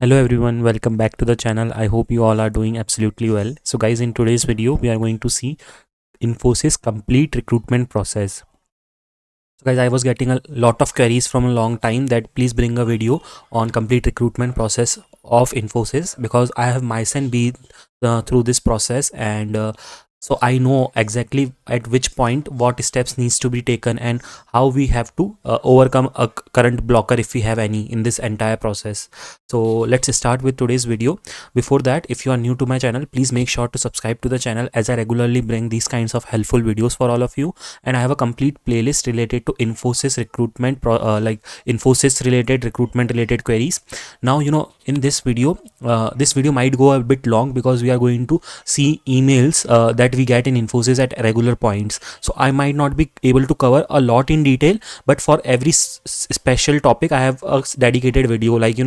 Hello everyone, welcome back to the channel. I hope you all are doing absolutely well. So guys, in today's video, we are going to see Infosys complete recruitment process. So guys, I was getting a lot of queries from a long time that please bring a video on complete recruitment process of Infosys, because I have myself been through this process, and so I know exactly at which point what steps needs to be taken and how we have to overcome a current blocker if we have any in this entire process. So let's start with today's video. Before that, if you are new to my channel, please make sure to subscribe to the channel, as I regularly bring these kinds of helpful videos for all of you. And I have a complete playlist related to Infosys recruitment Infosys related recruitment related queries. Now, in this video might go a bit long because we are going to see emails that we get in Infosys at regular points. So I might not be able to cover a lot in detail, but for every special topic I have a dedicated video, like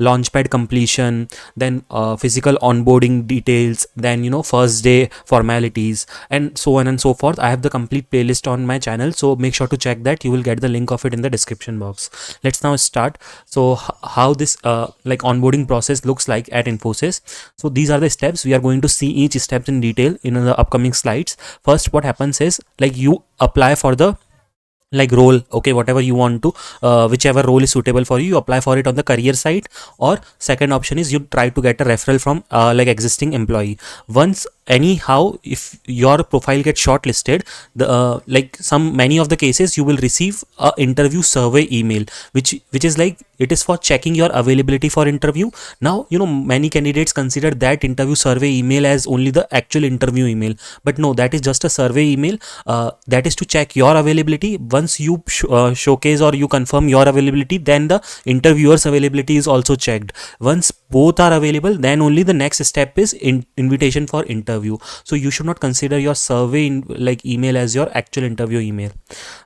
Launchpad completion, then physical onboarding details, then first day formalities, and so on and so forth. I have the complete playlist on my channel, so make sure to check that. You will get the link of it in the description box. Let's now start. So how this onboarding process looks like at Infosys. So these are the steps. We are going to see each step in detail in the upcoming slides. First, what happens is, you apply for the role, okay, whatever you want to, whichever role is suitable for you, you apply for it on the career site. Or second option is you try to get a referral from existing employee. Once anyhow, if your profile gets shortlisted, the many of the cases you will receive a interview survey email, which is it is for checking your availability for interview. Now many candidates consider that interview survey email as only the actual interview email, but no, that is just a survey email. That is to check your availability. Once you showcase or you confirm your availability, then the interviewer's availability is also checked. Once both are available, then only the next step is invitation for interview. So you should not consider your survey email as your actual interview email.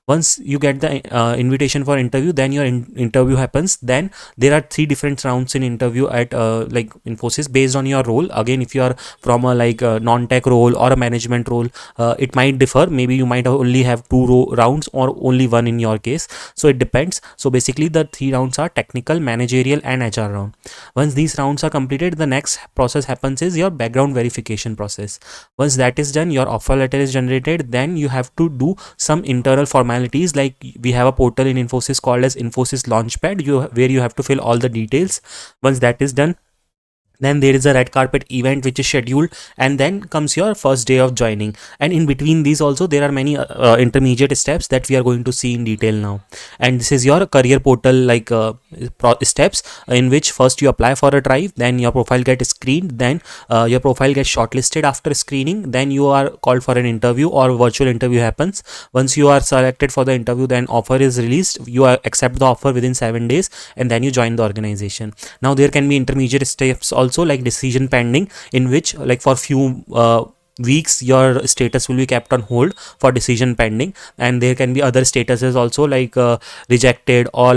Once you get the invitation for interview, then your interview happens. Then there are 3 different rounds in interview at Infosys based on your role. Again, if you are from a non-tech role or a management role, it might differ. Maybe you might only have 2 rounds or only 1 in your case, so it depends. So basically the 3 rounds are technical, managerial and HR round. Once these rounds are completed, the next process happens is your background verification process. Once that is done, your offer letter is generated. Then you have to do some internal formalities, like we have a portal in Infosys called as Infosys Launchpad, where you have to fill all the details. Once that is done, then there is a red carpet event which is scheduled, and then comes your first day of joining. And in between these also there are many intermediate steps that we are going to see in detail now. And this is your career portal steps, in which first you apply for a drive, then your profile gets screened, then your profile gets shortlisted. After screening, then you are called for an interview or virtual interview happens. Once you are selected for the interview, then offer is released. You accept the offer within 7 days, and then you join the organization. Now there can be intermediate steps also, like decision pending, in which for few weeks your status will be kept on hold for decision pending. And there can be other statuses also, rejected or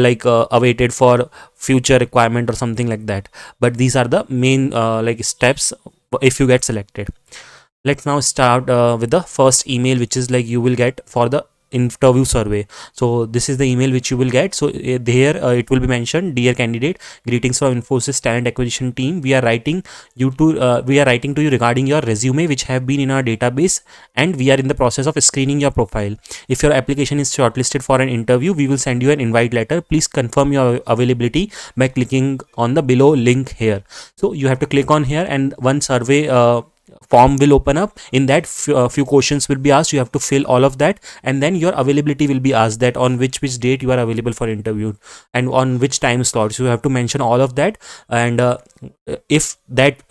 awaited for future requirement or something like that. But these are the main steps if you get selected. Let's now start with the first email, which is you will get for the interview survey. So this is the email which you will get. So there it will be mentioned, dear candidate, greetings from Infosys talent acquisition team. We are writing to you regarding your resume, which have been in our database, and we are in the process of screening your profile. If your application is shortlisted for an interview, we will send you an invite letter. Please confirm your availability by clicking on the below link here. So you have to click on here, and one survey form will open up. In that, few questions will be asked. You have to fill all of that, and then your availability will be asked, that on which date you are available for interview and on which time slot. So you have to mention all of that. And if that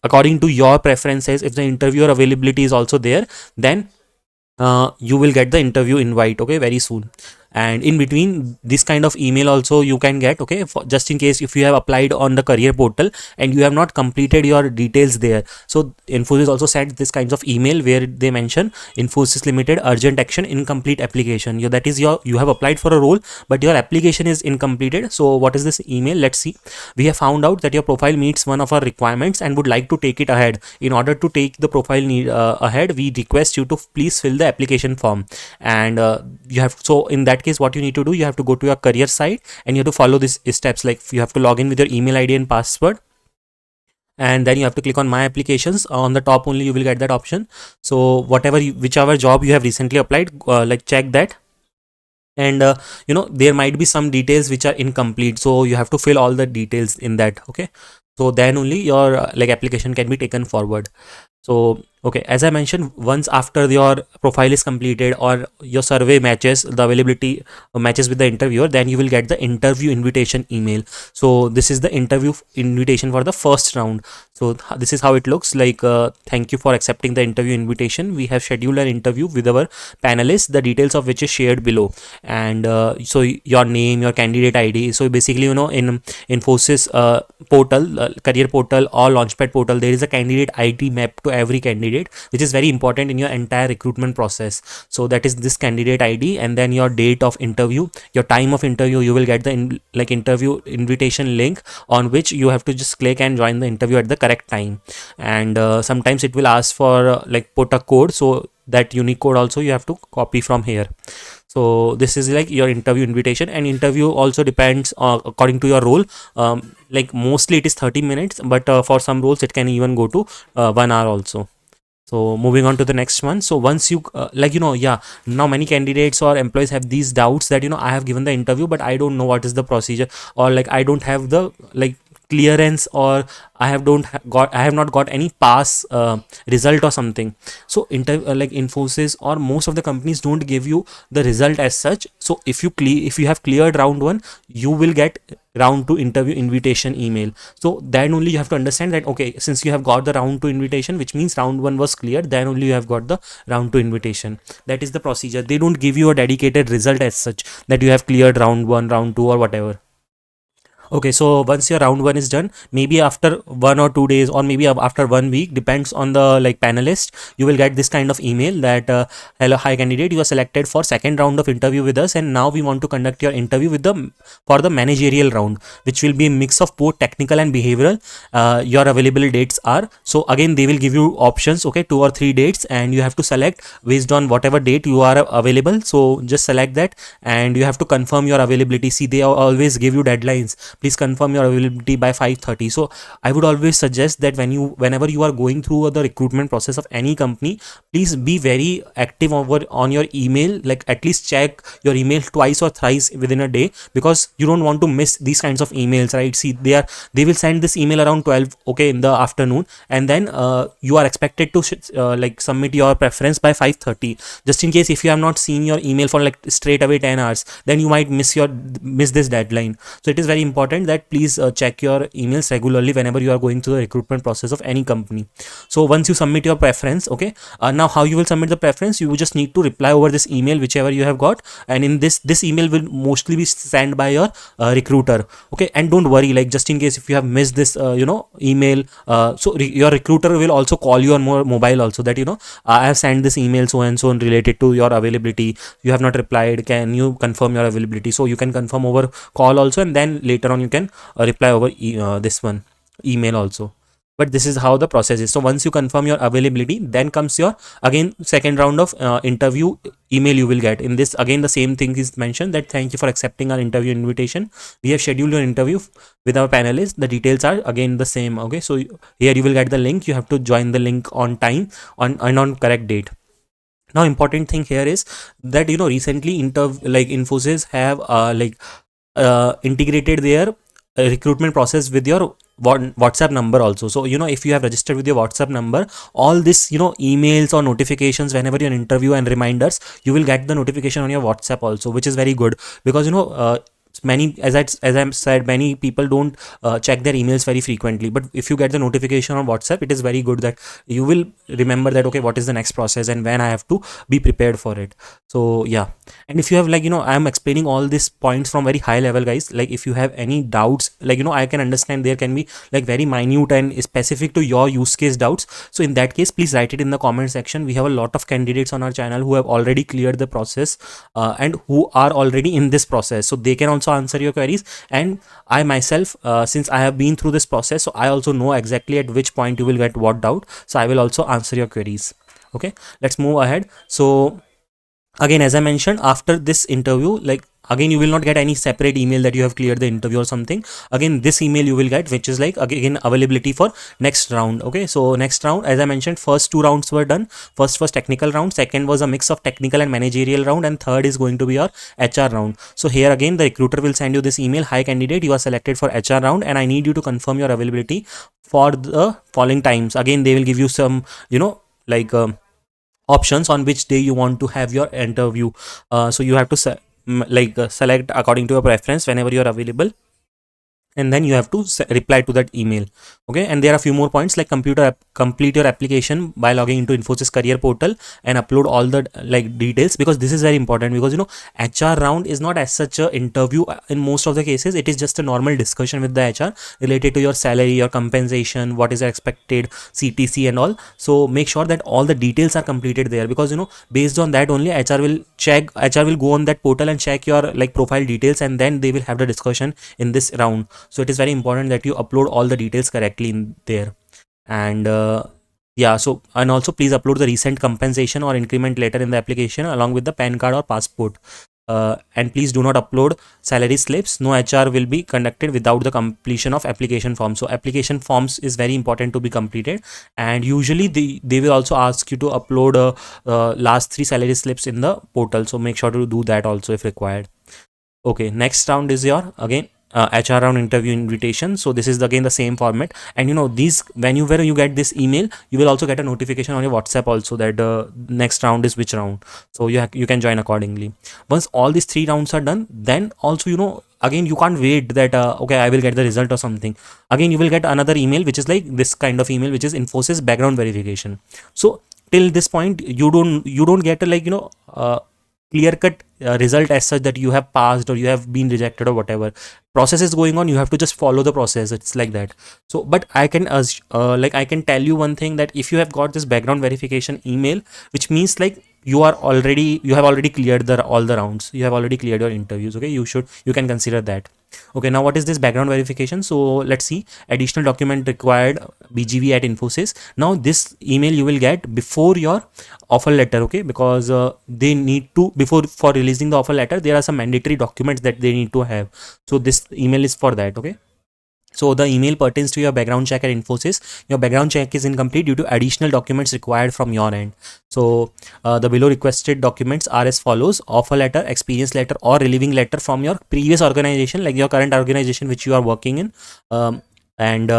according to your preferences, if the interviewer availability is also there, then you will get the interview invite, okay, very soon. And in between, this kind of email also you can get, okay, just in case if you have applied on the career portal and you have not completed your details there. So Infosys also sent this kinds of email where they mention Infosys Limited urgent action, incomplete application. That is you have applied for a role, but your application is incompleted. So what is this email? Let's see. We have found out that your profile meets one of our requirements and would like to take it ahead. In order to take the profile ahead, we request you to please fill the application form. And you have, so in that case, what you need to do, you have to go to your career site and you have to follow these steps. Like you have to log in with your email ID and password, and then you have to click on my applications. On the top only you will get that option. So whichever job you have recently applied, like check that. And there might be some details which are incomplete, so you have to fill all the details in that. Okay, so then only your like application can be taken forward. So, okay, as I mentioned, once after your profile is completed or your survey matches, the availability matches with the interviewer, then you will get the interview invitation email. So, this is the interview invitation for the first round. So, this is how it looks like. Thank you for accepting the interview invitation. We have scheduled an interview with our panelists, the details of which is shared below. And so, your name, your candidate ID. So, basically, in Infosys portal, career portal, or Launchpad portal, there is a candidate ID map to every candidate, which is very important in your entire recruitment process. So that is this candidate ID, and then your date of interview, your time of interview. You will get the interview invitation link, on which you have to just click and join the interview at the correct time. And sometimes it will ask for like put a code, so that unique code also you have to copy from here. So this is like your interview invitation. And interview also depends according to your role. Like mostly it is 30 minutes, but for some roles it can even go to 1 hour also. So moving on to the next one. So once you yeah, now many candidates or employees have these doubts that I have given the interview, but I don't know what is the procedure, or like I don't have the like clearance, or I have not got any pass result or something. So like Infosys or most of the companies don't give you the result as such. So if you have cleared round 1, you will get round 2 interview invitation email. So then only you have to understand that, okay, since you have got the round 2 invitation, which means round 1 was cleared, then only you have got the round 2 invitation. That is the procedure. They don't give you a dedicated result as such, that you have cleared round 1, round 2, or whatever. Okay, so once your round 1 is done, maybe after 1 or 2 days, or maybe after 1 week, depends on the like panelist, you will get this kind of email that hello, hi candidate, you are selected for second round of interview with us, and now we want to conduct your interview for the managerial round, which will be a mix of both technical and behavioral. Your available dates are, so again they will give you options, okay, 2 or 3 dates, and you have to select based on whatever date you are available. So just select that, and you have to confirm your availability. See, they always give you deadlines. Please confirm your availability by 5:30. So I would always suggest that whenever you are going through the recruitment process of any company, please be very active on your email. Like at least check your email twice or thrice within a day, because you don't want to miss these kinds of emails, right? See, they will send this email around 12, okay, in the afternoon, and then you are expected to like submit your preference by 5:30. Just in case, if you have not seen your email for like straight away 10 hours, then you might miss this deadline. So it is very important that please check your emails regularly whenever you are going through the recruitment process of any company. So once you submit your preference, okay, now how you will submit the preference, you will just need to reply over this email whichever you have got, and in this email will mostly be sent by your recruiter. Okay, and don't worry, like just in case if you have missed this email, your recruiter will also call you on mobile also, that I have sent this email so and so related to your availability, you have not replied, can you confirm your availability? So you can confirm over call also, and then later on you can reply over this one email also. But this is how the process is. So once you confirm your availability, then comes your again second round of interview email you will get. In this, again the same thing is mentioned, that thank you for accepting our interview invitation, we have scheduled your interview with our panelists. The details are again the same. Okay, so here you will get the link, you have to join the link on time, on correct date. Now important thing here is that recently Infosys have integrated their recruitment process with your WhatsApp number also. So if you have registered with your WhatsApp number, all this emails or notifications whenever you're an interview and reminders, you will get the notification on your WhatsApp also, which is very good, because many, as I said, many people don't check their emails very frequently. But if you get the notification on WhatsApp, it is very good that you will remember that, okay, what is the next process and when I have to be prepared for it. So yeah, and if you have I'm explaining all these points from very high level, guys. Like if you have any doubts, I can understand there can be like very minute and specific to your use case doubts. So in that case, please write it in the comment section. We have a lot of candidates on our channel who have already cleared the process and who are already in this process, so they can also answer your queries. And I myself, since I have been through this process, so I also know exactly at which point you will get what doubt, so I will also answer your queries. Okay, let's move ahead. So Again, as I mentioned, after this interview, like again you will not get any separate email that you have cleared the interview or something. Again, this email you will get, which is like again availability for next round. Okay, so next round, as I mentioned, first two rounds were done. First was technical round, second was a mix of technical and managerial round, and third is going to be your HR round. So here again the recruiter will send you this email: hi candidate, you are selected for HR round and I need you to confirm your availability for the following times. Again, they will give you some, like options on which day you want to have your interview. So you have to select according to your preference whenever you are available, and then you have to reply to that email. Okay, and there are a few more points like complete your application by logging into Infosys career portal and upload all the like details, because this is very important, because HR round is not as such a interview. In most of the cases it is just a normal discussion with the HR related to your salary, your compensation, what is expected, CTC and all. So make sure that all the details are completed there, because based on that only HR will go on that portal and check your like profile details, and then they will have the discussion in this round. So it is very important that you upload all the details correctly in there. And yeah, so and also please upload the recent compensation or increment letter in the application along with the PAN card or passport. And please do not upload salary slips. No HR will be conducted without the completion of application form. So application forms is very important to be completed, and usually they will also ask you to upload last three salary slips in the portal. So make sure to do that also if required. Okay, next round is your again HR round interview invitation. So this is again the same format, and these whenever you get this email, you will also get a notification on your WhatsApp also that next round is which round. So you can join accordingly. Once all these three rounds are done, then also again you can't wait that okay, I will get the result or something. Again you will get another email which is like this kind of email, which is Infosys background verification. So till this point you don't get a like clear cut result as such that you have passed or you have been rejected or whatever. Process is going on, you have to just follow the process. It's like that. So but I can like I can tell you one thing, that if you have got this background verification email, which means like you have already cleared all the rounds, you have already cleared your interviews. Okay, you can consider that. Okay, now what is this background verification? So let's see. Additional document required, BGV at Infosys. Now this email you will get before your offer letter. Okay, because they need to, before for releasing the offer letter, there are some mandatory documents that they need to have. So this email is for that. Okay, so the email pertains to your background check at Infosys. Your background check is incomplete due to additional documents required from your end. So the below requested documents are as follows: offer letter, experience letter, or relieving letter from your previous organization, like your current organization which you are working in. And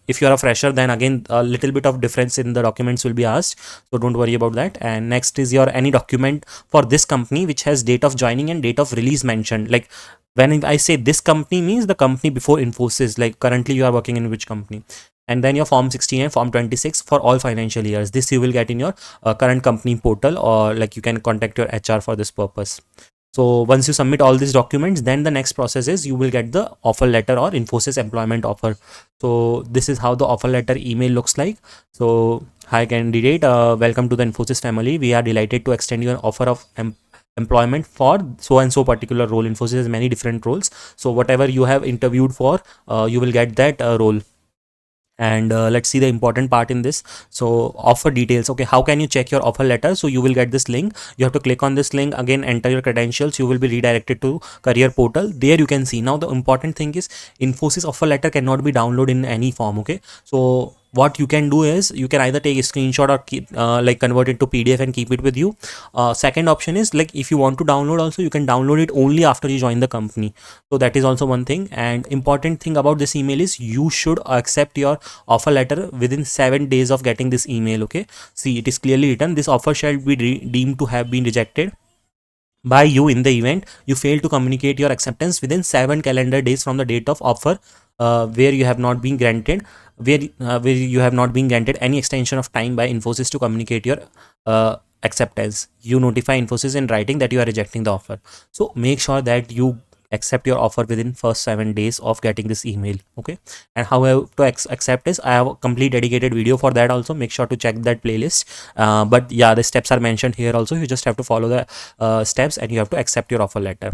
if you are a fresher, then again a little bit of difference in the documents will be asked. So don't worry about that. And next is your any document for this company which has date of joining and date of release mentioned. Like when I say this company, means the company before Infosys, like currently you are working in which company. And then your form 16 and form 26 for all financial years. This you will get in your current company portal, or like you can contact your HR for this purpose. So once you submit all these documents, then the next process is you will get the offer letter or Infosys employment offer. So this is how the offer letter email looks like. So hi candidate, welcome to the Infosys family. We are delighted to extend you an offer of employment for so and so particular role. Infosys has many different roles. So whatever you have interviewed for, you will get that role. And let's see the important part in this. So offer details. Okay, how can you check your offer letter? So you will get this link. You have to click on this link, again enter your credentials. You will be redirected to career portal. There you can see. Now the important thing is Infosys offer letter cannot be downloaded in any form. Okay, so what you can do is you can either take a screenshot or keep like convert it to PDF and keep it with you. Second option is like if you want to download also, you can download it only after you join the company. So that is also one thing. And important thing about this email is you should accept your offer letter within 7 days of getting this email. Okay, see, it is clearly written, this offer shall be deemed to have been rejected by you in the event you fail to communicate your acceptance within 7 calendar days from the date of offer, where you have not been granted where you have not been granted any extension of time by Infosys to communicate your acceptance. You notify Infosys in writing that you are rejecting the offer. So make sure that you accept your offer within first 7 days of getting this email. Okay, and how I have to accept is, I have a complete dedicated video for that also. Make sure to check that playlist. But yeah, the steps are mentioned here also. You just have to follow the steps and you have to accept your offer letter.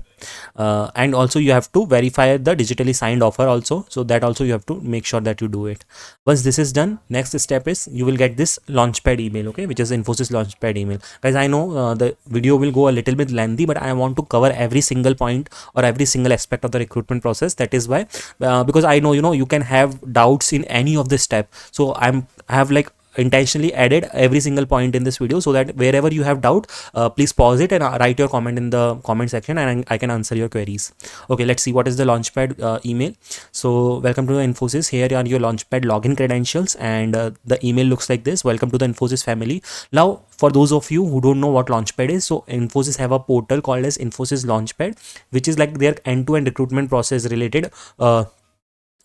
And also you have to verify the digitally signed offer also, so that also you have to make sure that you do it. Once this is done, next step is you will get this Launchpad email, okay, which is Infosys Launchpad email. Guys, I know the video will go a little bit lengthy, but I want to cover every single point or every single aspect of the recruitment process. That is why, because I know, you can have doubts in any of this step. So I have like intentionally added every single point in this video, so that wherever you have doubt, please pause it and write your comment in the comment section, and I can answer your queries. Okay, let's see what is the Launchpad email. So welcome to the Infosys. Here are your Launchpad login credentials, and the email looks like this. Welcome to the Infosys family. Now, for those of you who don't know what Launchpad is, so Infosys have a portal called as Infosys Launchpad, which is like their end-to-end recruitment process related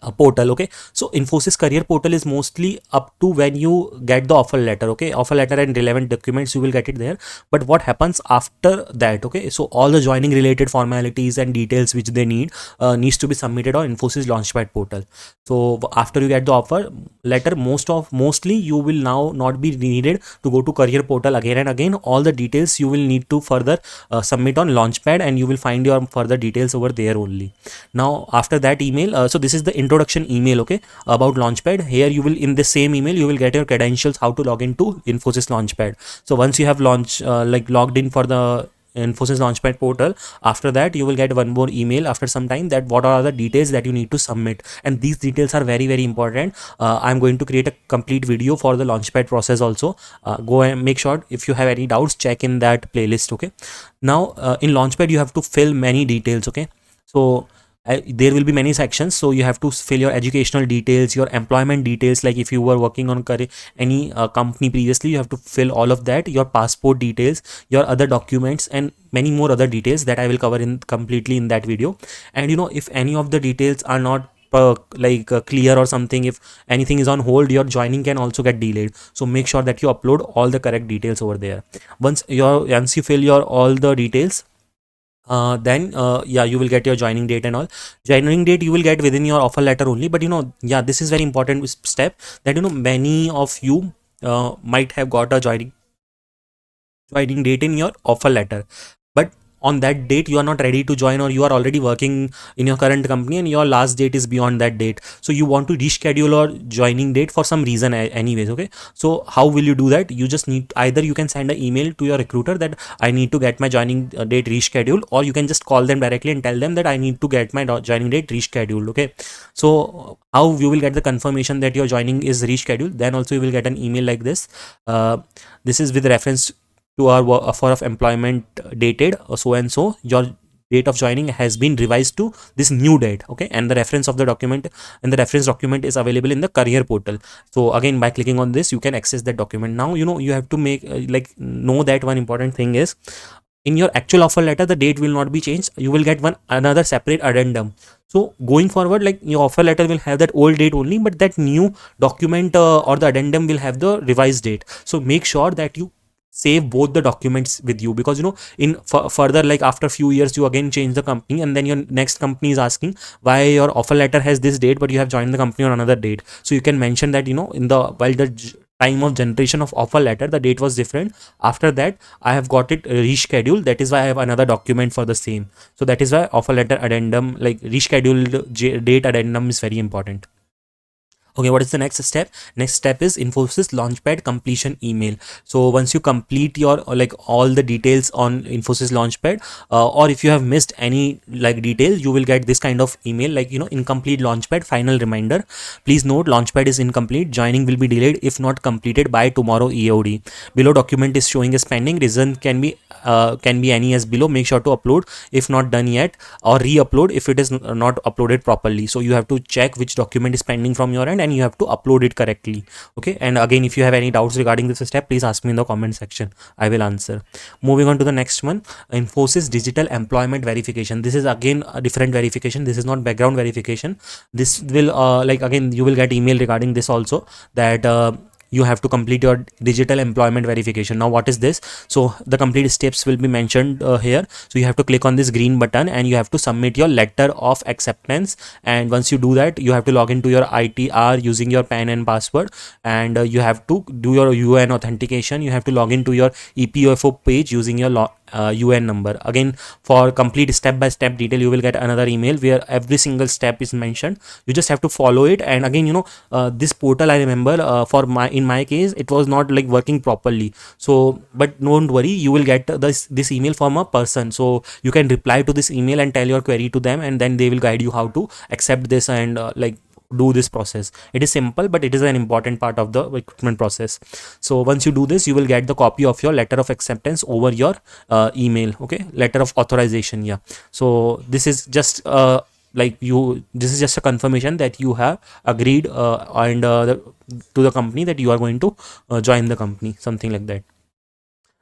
a portal. Okay, so Infosys career portal is mostly up to when you get the offer letter. Okay, offer letter and relevant documents, you will get it there. But what happens after that? Okay, so all the joining related formalities and details which they need needs to be submitted on Infosys Launchpad portal. So after you get the offer letter, mostly you will now not be needed to go to career portal again and again. All the details you will need to further submit on Launchpad, and you will find your further details over there only. Now after that email, so this is the introduction email, okay, about Launchpad. Here you will, in the same email, you will get your credentials, how to log into Infosys Launchpad. So once you have logged in for the Infosys Launchpad portal, after that you will get one more email after some time, that what are the details that you need to submit, and these details are very very important. I'm going to create a complete video for the Launchpad process also. Go and make sure, if you have any doubts, check in that playlist. Okay, now in Launchpad you have to fill many details. Okay, so there will be many sections, so you have to fill your educational details, your employment details, like if you were working on any company previously, you have to fill all of that, your passport details, your other documents, and many more other details that I will cover in completely in that video. And if any of the details are not clear or something, if anything is on hold, your joining can also get delayed. So make sure that you upload all the correct details over there. Once you fill your all the details, then yeah, you will get your joining date and all. Joining date you will get within your offer letter only, but yeah, this is very important step, that many of you might have got a joining date in your offer letter, but on that date you are not ready to join, or you are already working in your current company and your last date is beyond that date, so you want to reschedule your joining date for some reason anyways. Okay, so how will you do that? You just need, either you can send an email to your recruiter that I need to get my joining date rescheduled, or you can just call them directly and tell them that I need to get my joining date rescheduled. Okay, so how you will get the confirmation that your joining is rescheduled? Then also you will get an email like this. This is with reference to our offer of employment dated so and so, your date of joining has been revised to this new date. Okay, and the reference of the document, and the reference document is available in the career portal. So again, by clicking on this, you can access that document. Now you have to make know that one important thing is, in your actual offer letter the date will not be changed, you will get another separate addendum. So going forward, like, your offer letter will have that old date only, but that new document or the addendum will have the revised date. So make sure that you save both the documents with you, because in further, like after few years, you again change the company, and then your next company is asking why your offer letter has this date but you have joined the company on another date. So you can mention that in the while the time of generation of offer letter, the date was different. After that, I have got it rescheduled, that is why I have another document for the same. So that is why offer letter addendum, like rescheduled date addendum, is very important. Okay, what is the next step? Next step is Infosys Launchpad completion email. So once you complete your all the details on Infosys Launchpad, or if you have missed any detail, you will get this kind of email, incomplete Launchpad final reminder. Please note, Launchpad is incomplete. Joining will be delayed if not completed by tomorrow EOD. Below document is showing as pending. Reason can be any as below. Make sure to upload if not done yet, or re-upload if it is not uploaded properly. So you have to check which document is pending from your end, and you have to upload it correctly. Okay, and again, if you have any doubts regarding this step, please ask me in the comment section. I will answer. Moving on to the next one, Infosys digital employment verification. This is again a different verification. This is not background verification. This will again, you will get email regarding this also, that you have to complete your digital employment verification. Now what is this? So the complete steps will be mentioned here. So you have to click on this green button and you have to submit your letter of acceptance. And once you do that, you have to log into your ITR using your PAN and password, and you have to do your UN authentication. You have to log into your EPFO page using your UN number. Again, for complete step by step detail, you will get another email where every single step is mentioned. You just have to follow it. And again, this portal, I remember, for my in my case, it was not like working properly. So but don't worry, you will get this email from a person, so you can reply to this email and tell your query to them, and then they will guide you how to accept this and do this process. It is simple, but it is an important part of the recruitment process. So once you do this, you will get the copy of your letter of acceptance over your email. Okay, letter of authorization. Yeah. So this is just this is just a confirmation that you have agreed to the company that you are going to join the company, something like that.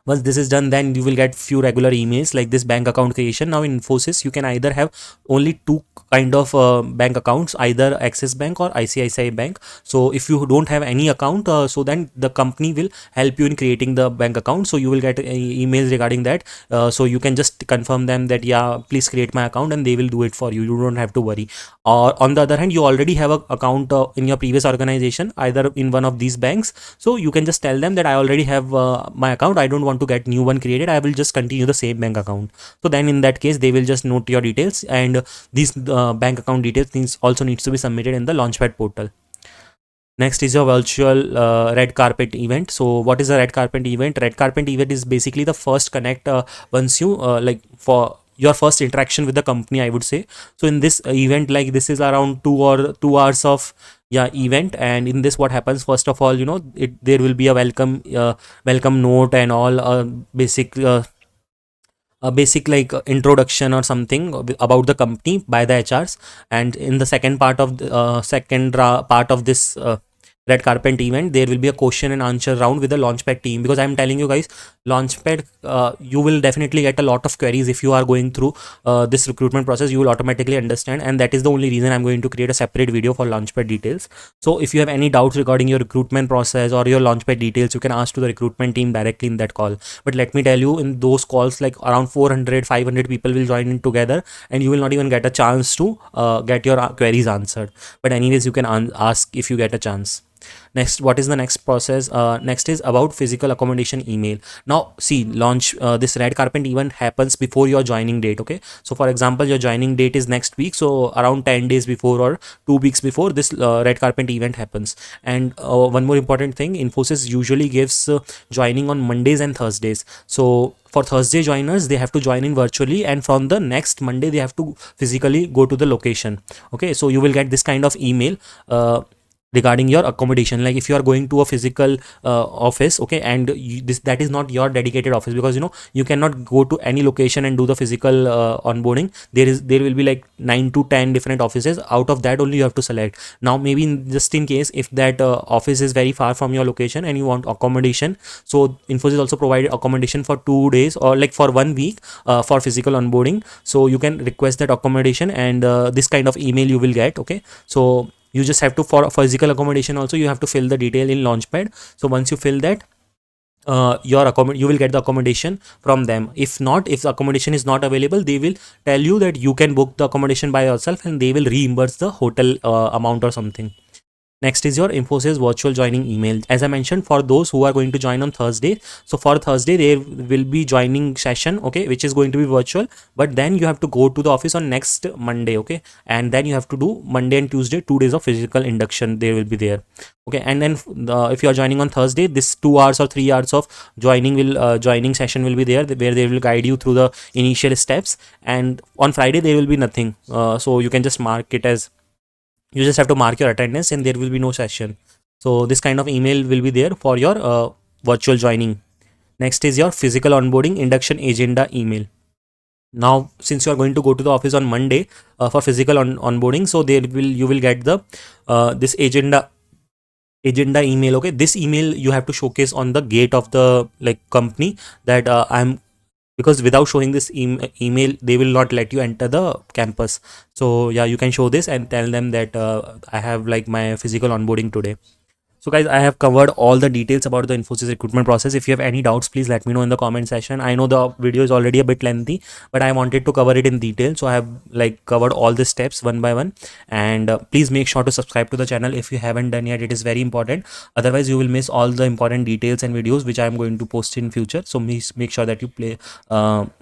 Once this is done, then you will get few regular emails like this bank account creation. Now in Infosys, you can either have only two kind of bank accounts, either Axis Bank or ICICI Bank. So if you don't have any account, so then the company will help you in creating the bank account. So you will get emails regarding that. So you can just confirm them that, yeah, please create my account, and they will do it for you. You don't have to worry. Or on the other hand, you already have an account in your previous organization, either in one of these banks. So you can just tell them that I already have my account. I don't want to get new one created. I will just continue the same bank account. So then in that case, they will just note your details, and these bank account details also needs to be submitted in the Launchpad portal. Next is your virtual red carpet event. So what is a red carpet event? Red carpet event is basically the first connect once you for your first interaction with the company, I would say. So in this event, like this is around 2 hours of event. And in this, what happens, first of all, there will be a welcome note and all basic a basic introduction or something about the company by the HRs. And in the second part of the part of this red carpet event, there will be a question and answer round with the Launchpad team. Because I'm telling you guys, Launchpad, you will definitely get a lot of queries if you are going through this recruitment process. You will automatically understand, and that is the only reason I'm going to create a separate video for Launchpad details. So if you have any doubts regarding your recruitment process or your Launchpad details, you can ask to the recruitment team directly in that call. But let me tell you, in those calls, like around 400-500 people will join in together, and you will not even get a chance to get your queries answered. But anyways, you can ask if you get a chance. Next, what is the next process? Next is about physical accommodation email. Now see, this red carpet event happens before your joining date. Okay, so for example, your joining date is next week, so around 10 days before or 2 weeks before, this red carpet event happens. And one more important thing, Infosys usually gives joining on Mondays and Thursdays. So for Thursday joiners, they have to join in virtually, and from the next Monday they have to physically go to the location. Okay, so you will get this kind of email regarding your accommodation. Like if you are going to a physical office, okay, and that is not your dedicated office, because you cannot go to any location and do the physical onboarding. There will be like 9 to 10 different offices. Out of that only you have to select. Now maybe just in case if that office is very far from your location and you want accommodation, so Infosys also provided accommodation for 2 days or like for 1 week for physical onboarding. So you can request that accommodation, and this kind of email you will get. Okay, so you just have to, for physical accommodation also, you have to fill the detail in Launchpad. So once you fill that, you will get the accommodation from them. If not, if the accommodation is not available, they will tell you that you can book the accommodation by yourself, and they will reimburse the hotel amount or something. Next is your Infosys virtual joining email. As I mentioned, for those who are going to join on Thursday, so for Thursday there will be joining session, okay, which is going to be virtual. But then you have to go to the office on next Monday, okay, and then you have to do Monday and Tuesday 2 days of physical induction. There will be there, okay. And then if you are joining on Thursday, this 2 hours or 3 hours of joining session will be there, where they will guide you through the initial steps. And on Friday there will be nothing, so you can just mark it as, you just have to mark your attendance, and there will be no session. So this kind of email will be there for your virtual joining. Next is your physical onboarding induction agenda email. Now since you are going to go to the office on Monday for physical onboarding, so you will get the this agenda email. Okay, this email you have to showcase on the gate of the company, that I'm, because without showing this email, they will not let you enter the campus. So yeah, you can show this and tell them that I have my physical onboarding today. So guys, I have covered all the details about the Infosys recruitment process. If you have any doubts, please let me know in the comment section. I know the video is already a bit lengthy, but I wanted to cover it in detail, so I have like covered all the steps one by one. And please make sure to subscribe to the channel if you haven't done yet. It is very important, otherwise you will miss all the important details and videos which I am going to post in future. So please make sure that you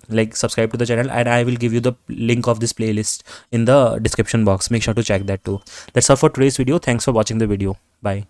like subscribe to the channel, and I will give you the link of this playlist in the description box. Make sure to check that too. That's all for today's video. Thanks for watching the video. Bye.